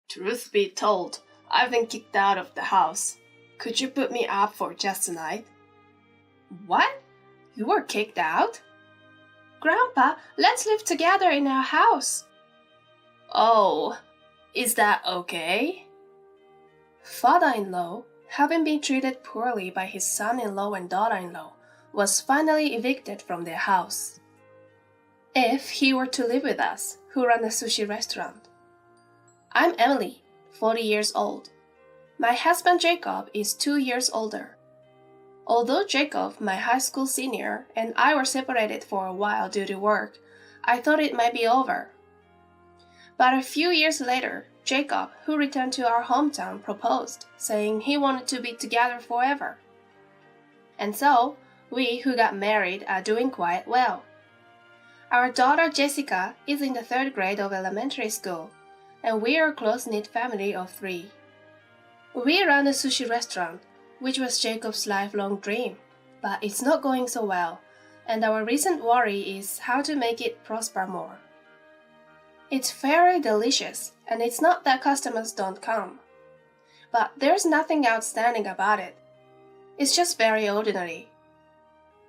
Truth be told, I've been kicked out of the house. Could you put me up for just tonight? What? You were kicked out? Grandpa, let's live together in our house. Oh, is that okay? Father-in-law, having been treated poorly by his son-in-law and daughter-in-law, was finally evicted from their house. If he were to live with us, who run a sushi restaurant. I'm Emily, 40 years old. My husband Jacob is 2 years older. Although Jacob, my high school senior, and I were separated for a while due to work, I thought it might be over. But a few years later, Jacob, who returned to our hometown, proposed, saying he wanted to be together forever. And so, we who got married are doing quite well. Our daughter Jessica is in the 3rd grade of elementary school, and we are a close-knit family of 3. We run a sushi restaurant, which was Jacob's lifelong dream, but it's not going so well, and our recent worry is how to make it prosper more. It's very delicious, and it's not that customers don't come. But there's nothing outstanding about it. It's just very ordinary.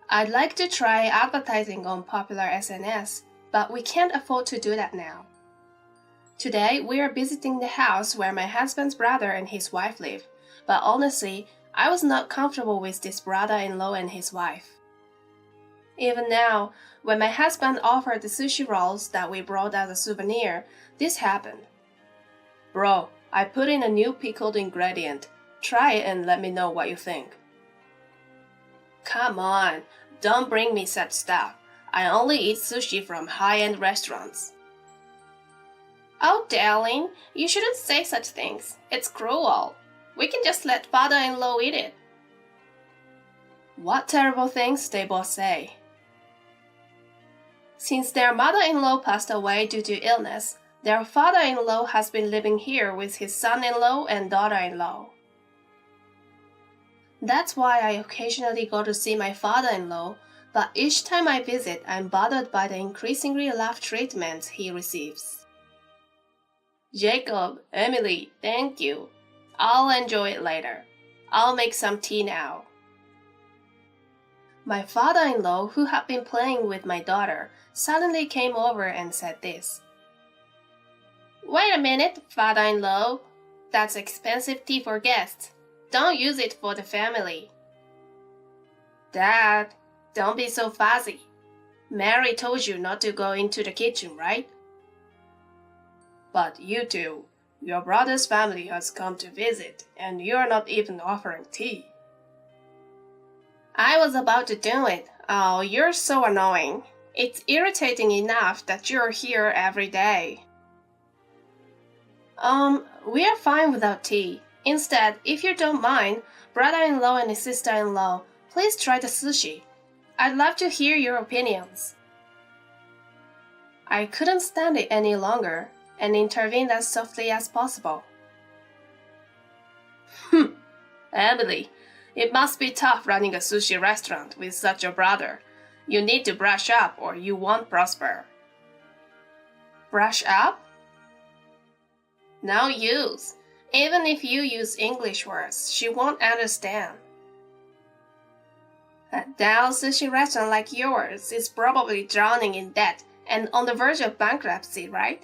I'd like to try advertising on popular SNS, but we can't afford to do that now. Today, we are visiting the house where my husband's brother and his wife live, but honestly, I was not comfortable with this brother-in-law and his wife. Even now, when my husband offered the sushi rolls that we brought as a souvenir, this happened. Bro, I put in a new pickled ingredient. Try it and let me know what you think. Come on, don't bring me such stuff. I only eat sushi from high-end restaurants. Oh, darling, you shouldn't say such things. It's cruel. We can just let father-in-law eat it. What terrible things they both say. Since their mother-in-law passed away due to illness, their father-in-law has been living here with his son-in-law and daughter-in-law. That's why I occasionally go to see my father-in-law, but each time I visit, I'm bothered by the increasingly rough treatment he receives. Jacob, Emily, thank you. I'll enjoy it later. I'll make some tea now. My father-in-law, who had been playing with my daughter, suddenly came over and said this. Wait a minute, father-in-law. That's expensive tea for guests. Don't use it for the family. Dad, don't be so fussy. Mary told you not to go into the kitchen, right? But you two, your brother's family has come to visit, and you're not even offering tea. I was about to do it. Oh, you're so annoying. It's irritating enough that you're here every day. We are fine without tea. Instead, if you don't mind, brother-in-law and sister-in-law, please try the sushi. I'd love to hear your opinions. I couldn't stand it any longer and intervened as softly as possible. Emily, it must be tough running a sushi restaurant with such a brother. You need to brush up or you won't prosper. Brush up? No use. Even if you use English words, she won't understand. A down sushi restaurant like yours is probably drowning in debt and on the verge of bankruptcy, right?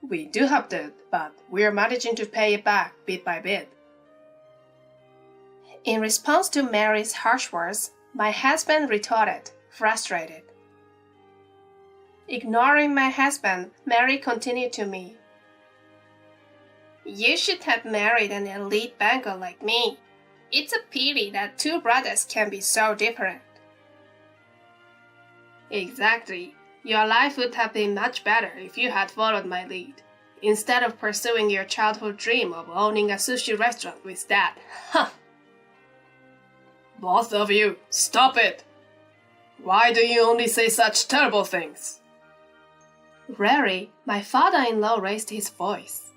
We do have debt, but we're managing to pay it back bit by bit. In response to Mary's harsh words, my husband retorted, frustrated. Ignoring my husband, Mary continued to me. You should have married an elite banker like me. It's a pity that two brothers can be so different. Exactly. Your life would have been much better if you had followed my lead, instead of pursuing your childhood dream of owning a sushi restaurant with Dad. Huh! Both of you, stop it! Why do you only say such terrible things? Rarely, my father-in-law raised his voice.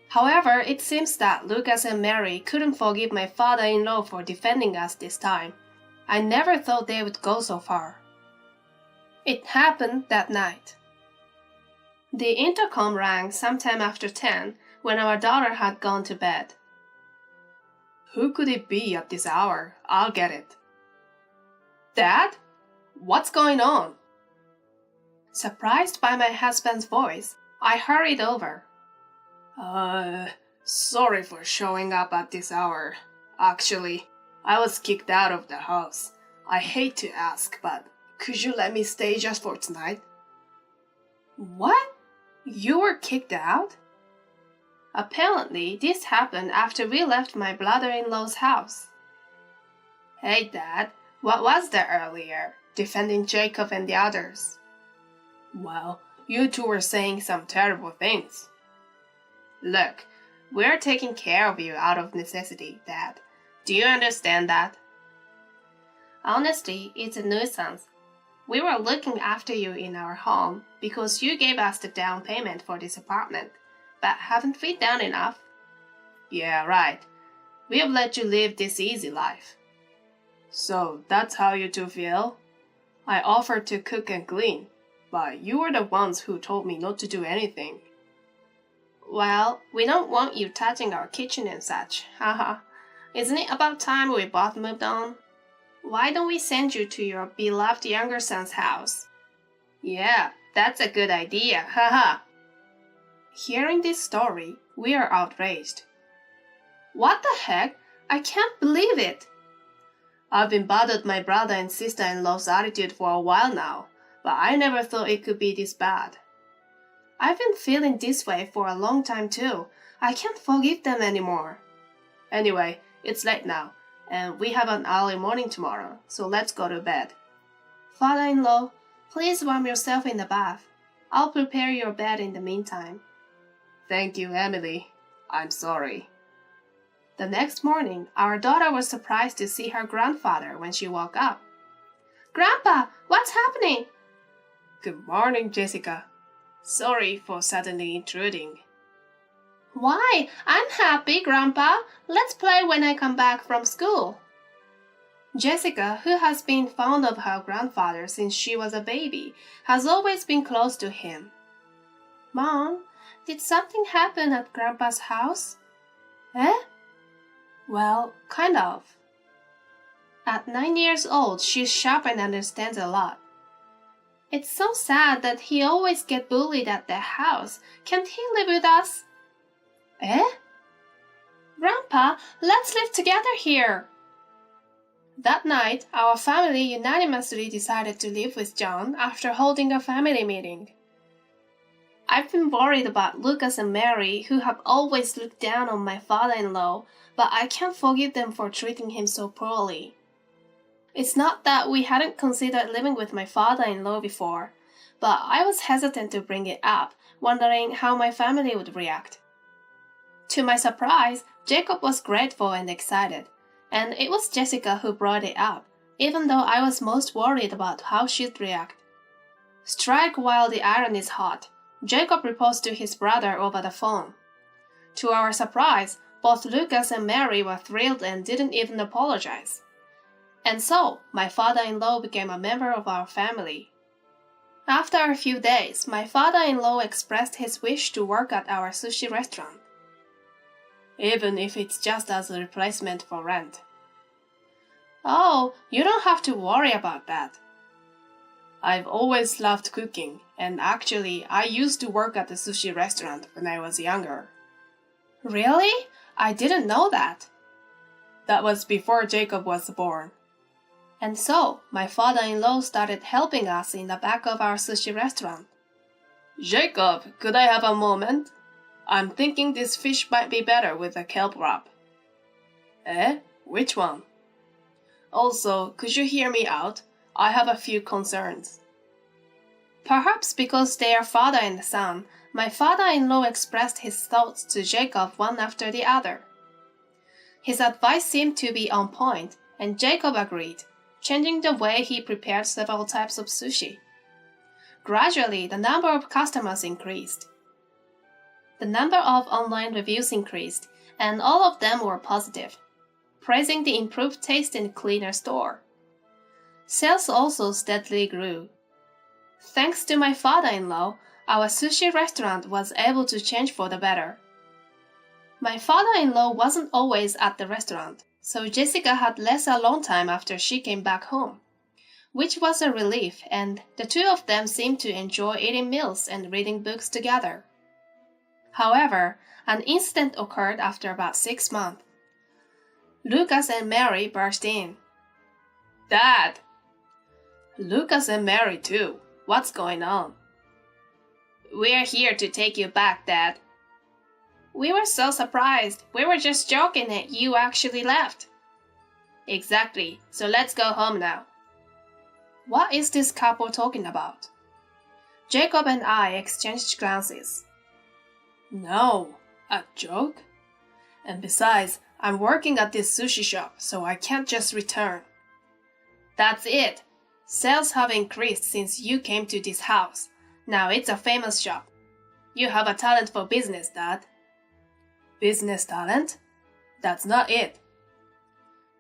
However, it seems that Lucas and Mary couldn't forgive my father-in-law for defending us this time. I never thought they would go so far. It happened that night. The intercom rang sometime after 10 when our daughter had gone to bed. Who could it be at this hour? I'll get it. Dad? What's going on? Surprised by my husband's voice, I hurried over. Sorry for showing up at this hour. Actually, I was kicked out of the house. I hate to ask, but could you let me stay just for tonight? What? You were kicked out? Apparently, this happened after we left my brother-in-law's house. Hey, Dad, what was that earlier, defending Jacob and the others? Well, you two were saying some terrible things. Look, we're taking care of you out of necessity, Dad. Do you understand that? Honestly, it's a nuisance. We were looking after you in our home because you gave us the down payment for this apartment. But haven't we done enough? Yeah, right. We have let you live this easy life. So that's how you two feel? I offered to cook and clean, but you were the ones who told me not to do anything. Well, we don't want you touching our kitchen and such, haha. Isn't it about time we both moved on? Why don't we send you to your beloved younger son's house? Yeah, that's a good idea, haha. Hearing this story, we are outraged. What the heck? I can't believe it! I've been bothered my brother and sister-in-law's attitude for a while now, but I never thought it could be this bad. I've been feeling this way for a long time too. I can't forgive them anymore. Anyway, it's late now, and we have an early morning tomorrow, so let's go to bed. Father-in-law, please warm yourself in the bath. I'll prepare your bed in the meantime. Thank you, Emily. I'm sorry. The next morning, our daughter was surprised to see her grandfather when she woke up. Grandpa, what's happening? Good morning, Jessica. Sorry for suddenly intruding. Why? I'm happy, Grandpa. Let's play when I come back from school. Jessica, who has been fond of her grandfather since she was a baby, has always been close to him. Mom, did something happen at Grandpa's house? Eh? Well, kind of. At 9 years old, she's sharp and understands a lot. It's so sad that he always gets bullied at their house. Can't he live with us? Eh? Grandpa, let's live together here. That night, our family unanimously decided to live with John after holding a family meeting. I've been worried about Lucas and Mary, who have always looked down on my father-in-law, but I can't forgive them for treating him so poorly. It's not that we hadn't considered living with my father-in-law before, but I was hesitant to bring it up, wondering how my family would react. To my surprise, Jacob was grateful and excited, and it was Jessica who brought it up, even though I was most worried about how she'd react. Strike while the iron is hot. Jacob proposed to his brother over the phone. To our surprise, both Lucas and Mary were thrilled and didn't even apologize. And so, my father-in-law became a member of our family. After a few days, my father-in-law expressed his wish to work at our sushi restaurant, even if it's just as a replacement for rent. Oh, you don't have to worry about that. I've always loved cooking, and actually, I used to work at the sushi restaurant when I was younger. Really? I didn't know that. That was before Jacob was born. And so, my father-in-law started helping us in the back of our sushi restaurant. Jacob, could I have a moment? I'm thinking this fish might be better with a kelp wrap. Eh? Which one? Also, could you hear me out? I have a few concerns. Perhaps because they are father and son, my father-in-law expressed his thoughts to Jacob one after the other. His advice seemed to be on point, and Jacob agreed, changing the way he prepared several types of sushi. Gradually, the number of customers increased. The number of online reviews increased, and all of them were positive, praising the improved taste and cleaner store. Sales also steadily grew. Thanks to my father-in-law, our sushi restaurant was able to change for the better. My father-in-law wasn't always at the restaurant, so Jessica had less alone time after she came back home, which was a relief, and the two of them seemed to enjoy eating meals and reading books together. However, an incident occurred after about 6 months. Lucas and Mary burst in. "Dad!" "Lucas and Mary too. What's going on?" "We're here to take you back, Dad." "We were so surprised. We were just joking that you actually left." "Exactly. So let's go home now." What is this couple talking about? Jacob and I exchanged glances. No, a joke? And besides, I'm working at this sushi shop, so I can't just return. That's it. Sales have increased since you came to this house. Now it's a famous shop. You have a talent for business, Dad. Business talent? That's not it.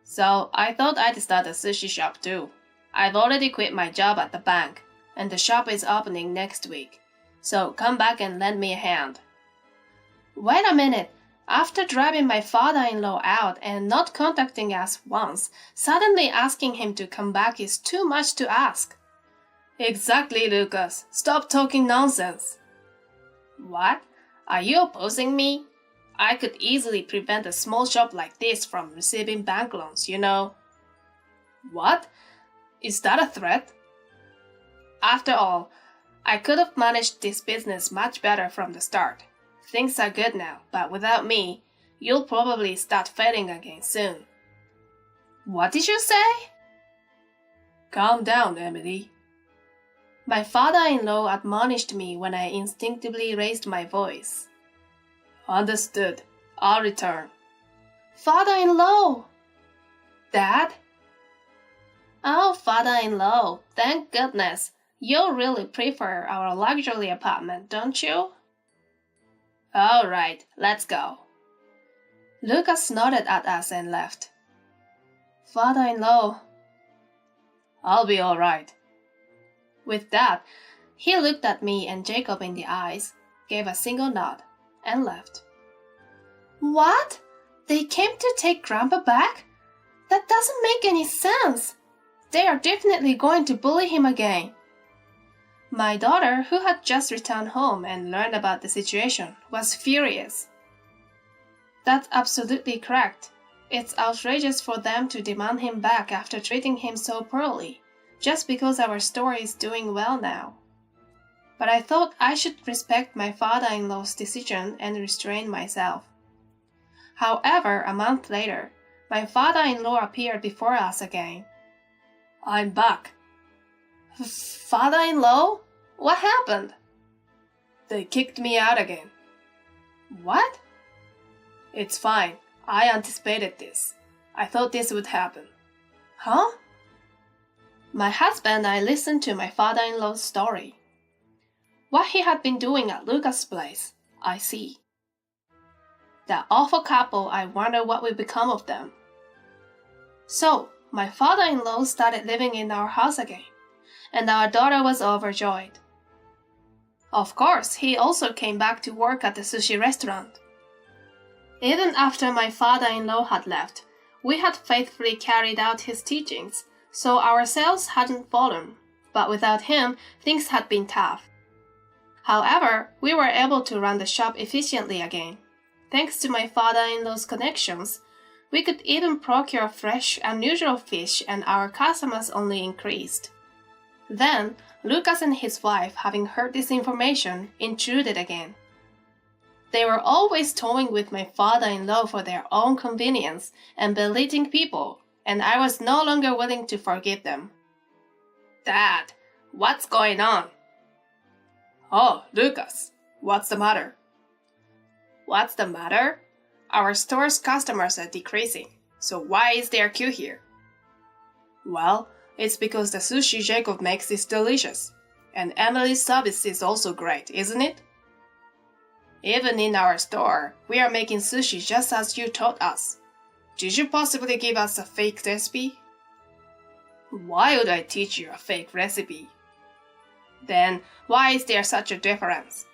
So I thought I'd start a sushi shop too. I've already quit my job at the bank, and the shop is opening next week. So come back and lend me a hand. Wait a minute. After driving my father-in-law out and not contacting us once, suddenly asking him to come back is too much to ask. Exactly, Lucas. Stop talking nonsense. What? Are you opposing me? I could easily prevent a small shop like this from receiving bank loans, you know. What? Is that a threat? After all, I could have managed this business much better from the start. Things are good now, but without me, you'll probably start failing again soon. What did you say? Calm down, Emily. My father-in-law admonished me when I instinctively raised my voice. Understood. I'll return. Father-in-law! Dad? Oh, father-in-law, thank goodness. You really prefer our luxury apartment, don't you? All right, let's go. Lucas nodded at us and left. Father-in-law. I'll be all right. With that, he looked at me and Jacob in the eyes, gave a single nod, and left. What? They came to take Grandpa back? That doesn't make any sense. They are definitely going to bully him again. My daughter, who had just returned home and learned about the situation, was furious. That's absolutely correct. It's outrageous for them to demand him back after treating him so poorly, just because our store is doing well now. But I thought I should respect my father-in-law's decision and restrain myself. However, a month later, my father-in-law appeared before us again. I'm back. Father-in-law? What happened? They kicked me out again. What? It's fine. I anticipated this. I thought this would happen. Huh? My husband and I listened to my father-in-law's story. What he had been doing at Lucas' place, I see. That awful couple, I wonder what will become of them. So, my father-in-law started living in our house again, and our daughter was overjoyed. Of course, he also came back to work at the sushi restaurant. Even after my father-in-law had left, we had faithfully carried out his teachings, so our sales hadn't fallen, but without him, things had been tough. However, we were able to run the shop efficiently again. Thanks to my father-in-law's connections, we could even procure fresh, unusual fish, and our customers only increased. Then, Lucas and his wife, having heard this information, intruded again. They were always toying with my father-in-law for their own convenience and belittling people, and I was no longer willing to forgive them. Dad, what's going on? Oh, Lucas, what's the matter? What's the matter? Our store's customers are decreasing, so why is there a queue here? Well, it's because the sushi Jacob makes is delicious, and Emily's service is also great, isn't it? Even in our store, we are making sushi just as you taught us. Did you possibly give us a fake recipe? Why would I teach you a fake recipe? Then why is there such a difference?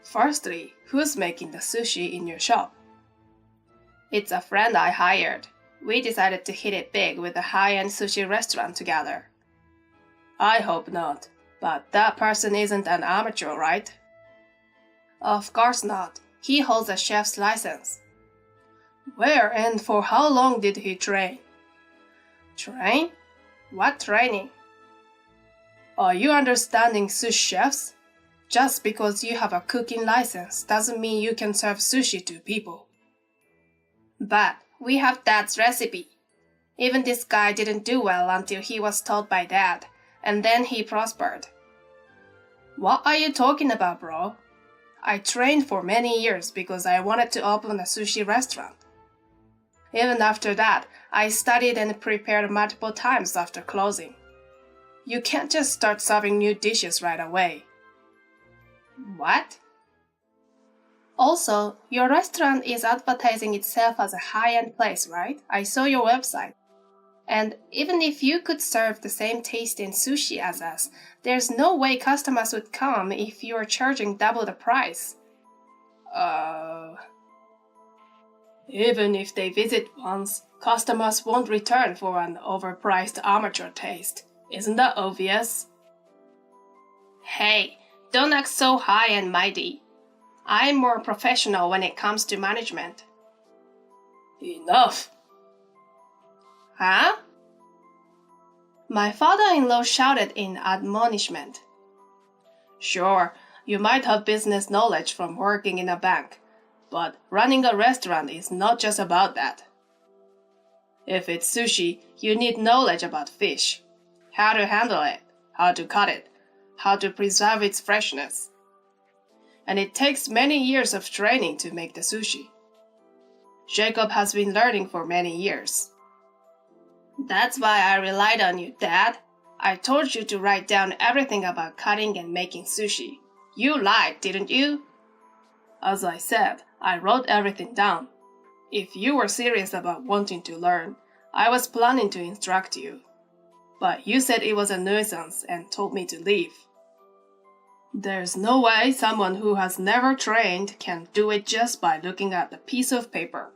Firstly, who's making the sushi in your shop? It's a friend I hired. We decided to hit it big with a high-end sushi restaurant together. I hope not, but that person isn't an amateur, right? Of course not. He holds a chef's license. Where and for how long did he train? Train? What training? Are you understanding sushi chefs? Just because you have a cooking license doesn't mean you can serve sushi to people. But we have Dad's recipe. Even this guy didn't do well until he was told by Dad, and then he prospered. What are you talking about, bro? I trained for many years because I wanted to open a sushi restaurant. Even after that, I studied and prepared multiple times after closing. You can't just start serving new dishes right away. What? Also, your restaurant is advertising itself as a high-end place, right? I saw your website. And even if you could serve the same taste in sushi as us, there's no way customers would come if you are charging double the price. Even if they visit once, customers won't return for an overpriced amateur taste. Isn't that obvious? Hey, don't act so high and mighty. I'm more professional when it comes to management. Enough! Huh? My father-in-law shouted in admonishment. Sure, you might have business knowledge from working in a bank, but running a restaurant is not just about that. If it's sushi, you need knowledge about fish. How to handle it, how to cut it, how to preserve its freshness. And it takes many years of training to make the sushi. Jacob has been learning for many years. That's why I relied on you, Dad. I told you to write down everything about cutting and making sushi. You lied, didn't you? As I said, I wrote everything down. If you were serious about wanting to learn, I was planning to instruct you. But you said it was a nuisance and told me to leave. There's no way someone who has never trained can do it just by looking at the piece of paper.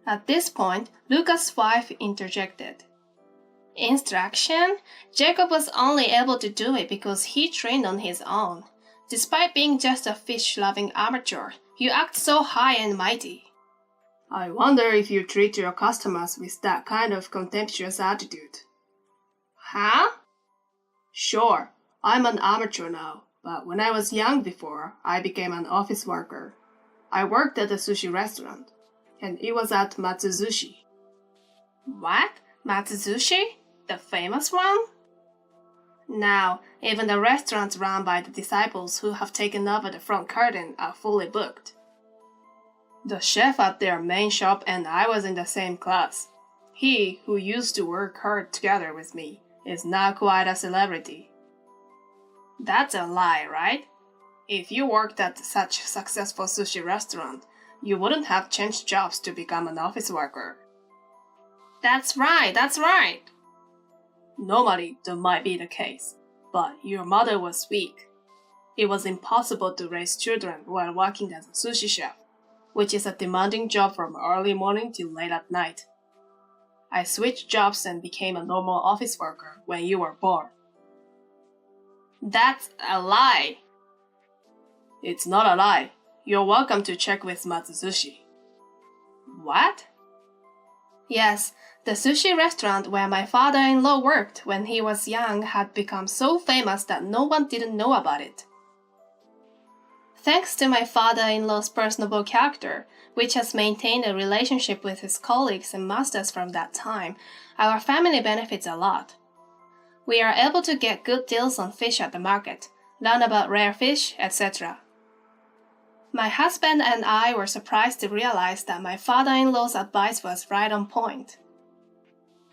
At this point, Luca's wife interjected. Instruction? Jacob was only able to do it because he trained on his own. Despite being just a fish-loving amateur, you act so high and mighty. I wonder if you treat your customers with that kind of contemptuous attitude. Huh? Sure, I'm an amateur now, but when I was young before, I became an office worker. I worked at a sushi restaurant, and it was at Matsuzushi. What? Matsuzushi? The famous one? Now, even the restaurants run by the disciples who have taken over the front curtain are fully booked. The chef at their main shop and I was in the same class. He, who used to work hard together with me, is now quite a celebrity. That's a lie, right? If you worked at such a successful sushi restaurant, you wouldn't have changed jobs to become an office worker. That's right. Normally, that might be the case, but your mother was weak. It was impossible to raise children while working as a sushi chef, which is a demanding job from early morning till late at night. I switched jobs and became a normal office worker when you were born. That's a lie. It's not a lie. You're welcome to check with Matsuzushi. What? Yes, the sushi restaurant where my father-in-law worked when he was young had become so famous that no one didn't know about it. Thanks to my father-in-law's personable character, which has maintained a relationship with his colleagues and masters from that time, our family benefits a lot. We are able to get good deals on fish at the market, learn about rare fish, etc. My husband and I were surprised to realize that my father-in-law's advice was right on point.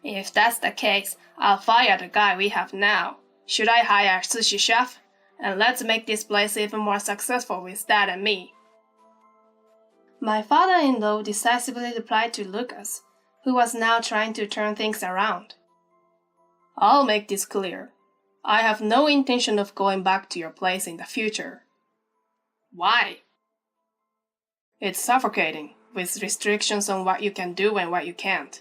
If that's the case, I'll fire the guy we have now. Should I hire a sushi chef? And let's make this place even more successful with Dad and me. My father-in-law decisively replied to Lucas, who was now trying to turn things around. I'll make this clear. I have no intention of going back to your place in the future. Why? It's suffocating, with restrictions on what you can do and what you can't.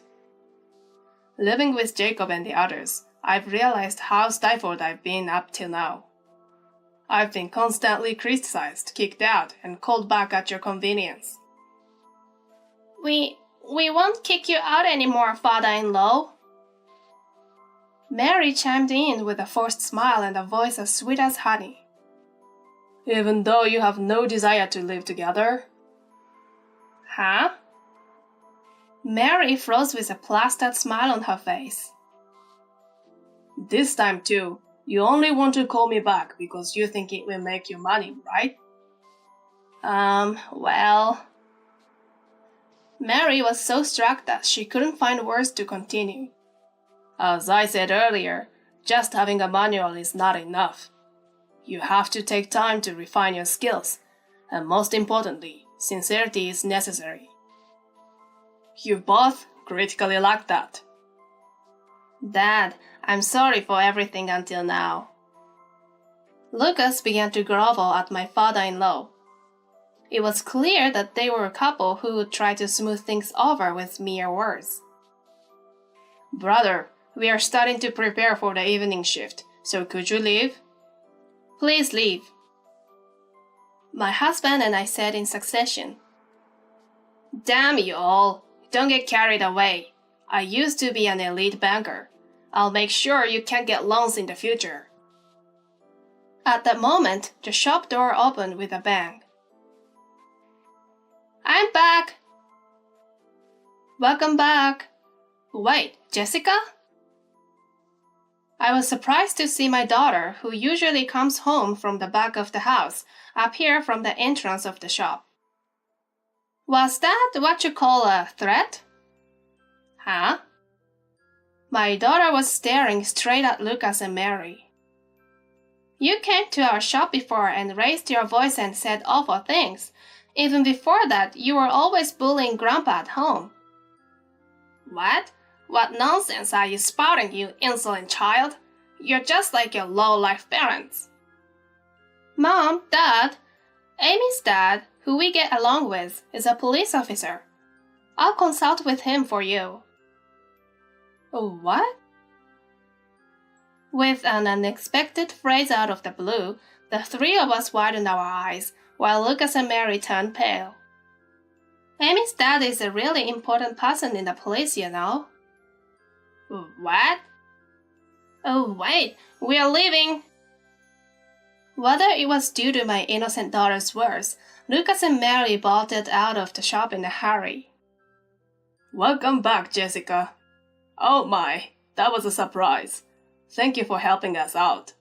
Living with Jacob and the others, I've realized how stifled I've been up till now. I've been constantly criticized, kicked out, and called back at your convenience. We won't kick you out anymore, father-in-law. Mary chimed in with a forced smile and a voice as sweet as honey. Even though you have no desire to live together? Huh? Mary froze with a plastered smile on her face. This time too, you only want to call me back because you think it will make you money, right? Well... Mary was so struck that she couldn't find words to continue. As I said earlier, just having a manual is not enough. You have to take time to refine your skills, and most importantly, sincerity is necessary. You both critically lack that. Dad, I'm sorry for everything until now. Lucas began to grovel at my father-in-law. It was clear that they were a couple who would try to smooth things over with mere words. Brother, we are starting to prepare for the evening shift, so could you leave? Please leave. My husband and I said in succession. Damn you all, don't get carried away. I used to be an elite banker. I'll make sure you can't get loans in the future. At that moment, the shop door opened with a bang. I'm back! Welcome back. Wait, Jessica? I was surprised to see my daughter, who usually comes home from the back of the house, appear from the entrance of the shop. Was that what you call a threat? Huh? My daughter was staring straight at Lucas and Mary. You came to our shop before and raised your voice and said awful things. Even before that, you were always bullying Grandpa at home. What? What nonsense are you spouting, you insolent child? You're just like your low-life parents. Mom, Dad, Amy's dad, who we get along with, is a police officer. I'll consult with him for you. Oh, what? With an unexpected phrase out of the blue, the three of us widened our eyes, while Lucas and Mary turned pale. Amy's dad is a really important person in the police, you know. What? Oh, wait, we are leaving. Whether it was due to my innocent daughter's words, Lucas and Mary bolted out of the shop in a hurry. Welcome back, Jessica. Oh my, that was a surprise. Thank you for helping us out.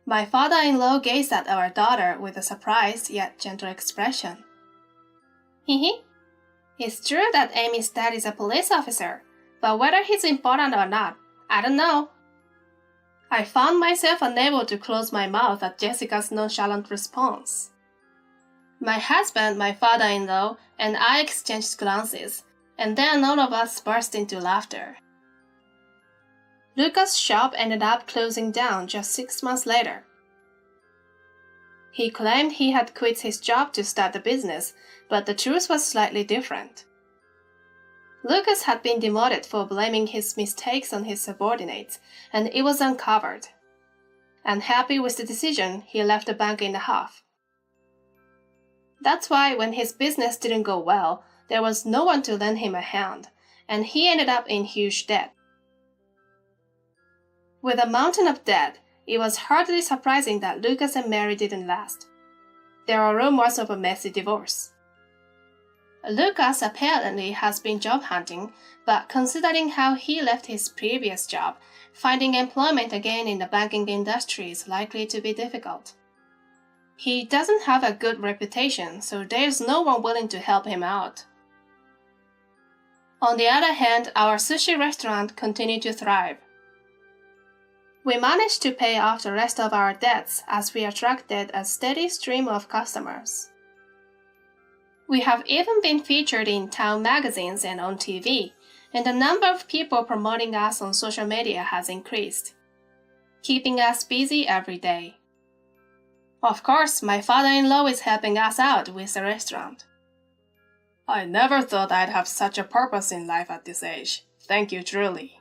My father-in-law gazed at our daughter with a surprised yet gentle expression. Hehe. It's true that Amy's dad is a police officer, but whether he's important or not, I don't know. I found myself unable to close my mouth at Jessica's nonchalant response. My husband, my father-in-law, and I exchanged glances, and then all of us burst into laughter. Lucas' shop ended up closing down just 6 months later. He claimed he had quit his job to start the business, but the truth was slightly different. Lucas had been demoted for blaming his mistakes on his subordinates, and it was uncovered. Unhappy with the decision, he left the bank in a huff. That's why when his business didn't go well, there was no one to lend him a hand, and he ended up in huge debt. With a mountain of debt, it was hardly surprising that Lucas and Mary didn't last. There are rumors of a messy divorce. Lucas apparently has been job hunting, but considering how he left his previous job, finding employment again in the banking industry is likely to be difficult. He doesn't have a good reputation, so there's no one willing to help him out. On the other hand, our sushi restaurant continued to thrive. We managed to pay off the rest of our debts as we attracted a steady stream of customers. We have even been featured in town magazines and on TV, and the number of people promoting us on social media has increased, keeping us busy every day. Of course, my father-in-law is helping us out with the restaurant. I never thought I'd have such a purpose in life at this age. Thank you, truly.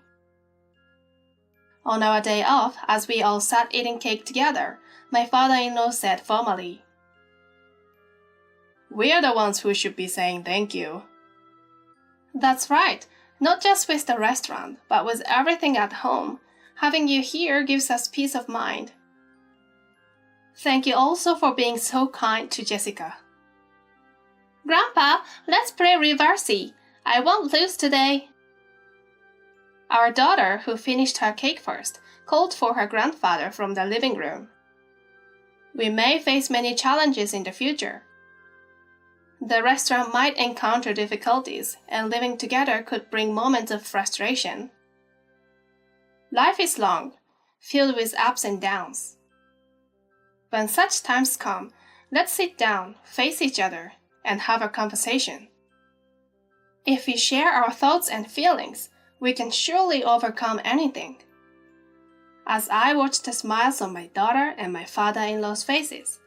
On our day off, as we all sat eating cake together, my father-in-law said formally, "We are the ones who should be saying thank you." That's right, not just with the restaurant, but with everything at home. Having you here gives us peace of mind. Thank you also for being so kind to Jessica. Grandpa, let's play reversey. I won't lose today. Our daughter, who finished her cake first, called for her grandfather from the living room. We may face many challenges in the future. The restaurant might encounter difficulties, and living together could bring moments of frustration. Life is long, filled with ups and downs. When such times come, let's sit down, face each other, and have a conversation. If we share our thoughts and feelings, we can surely overcome anything. As I watched the smiles on my daughter and my father-in-law's faces,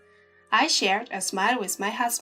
I shared a smile with my husband.